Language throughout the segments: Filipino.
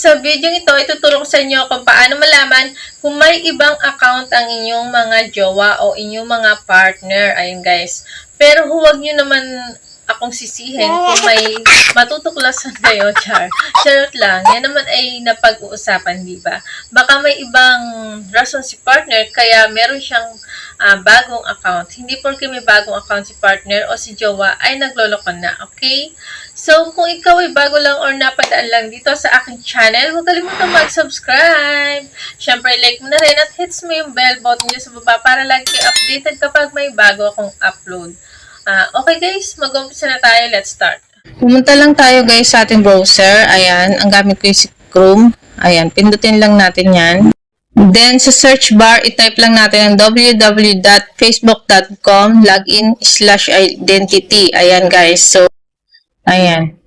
Sa video ito, ituturo ko sa inyo kung paano malaman kung may ibang account ang inyong mga jowa o inyong mga partner. Ayun guys. Pero huwag nyo naman akong sisihin kung may matutuklasan kayo, charot lang. Yan naman ay napag-uusapan, di ba? Baka may ibang rason si partner, kaya meron siyang bagong account. Hindi porque may bagong account si partner o si jowa ay nagloloko na, okay? So, kung ikaw ay bago lang or napadaan lang dito sa aking channel, huwag kalimutan mag-subscribe. Siyempre, like mo na rin at hits mo yung bell button nyo sa baba para lagi kayo updated kapag may bago akong upload. Okay guys, mag-umpisa na tayo. Let's start. Pumunta lang tayo guys sa ating browser. Ayan, ang gamit ko yung si Chrome. Ayan, pindutin lang natin yan. Then, sa search bar, itype lang natin ang www.facebook.com login/identity. Ayan guys. So, ayan.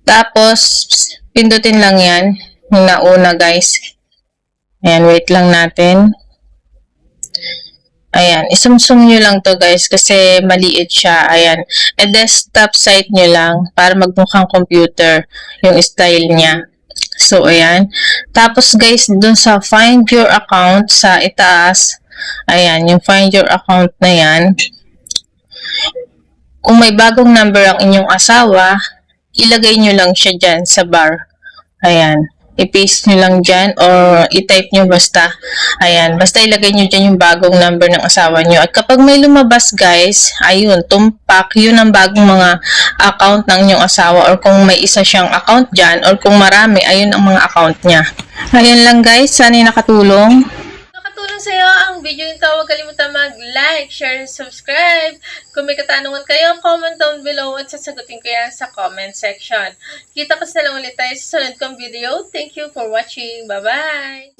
Tapos, pindutin lang yan. Yung nauna guys. Ayan, wait lang natin. Ayan, isumsum nyo lang to guys kasi maliit siya. Ayan, desktop site nyo lang para magmukhang computer yung style niya. So, ayan. Tapos guys, dun sa find your account sa itaas, ayan, yung find your account na yan. Kung may bagong number ang inyong asawa, ilagay nyo lang siya dyan sa bar. Ayan. I-paste nyo lang dyan or i-type nyo basta. Ayan. Basta ilagay nyo dyan yung bagong number ng asawa nyo. At kapag may lumabas guys, ayun, tumpak. Yun ang bagong mga account ng inyong asawa or kung may isa siyang account dyan or kung marami, ayun ang mga account niya. Ayan lang guys. Sana nakatulong. Nakatulong sa iyo ang video nito. Huwag kalimutan mag-like, share, and subscribe. Kung may katanungan kayo, comment down below at sasagutin ko yan sa comment section. Kita-kits na lang ulit tayo sa sunod kong video. Thank you for watching. Bye-bye!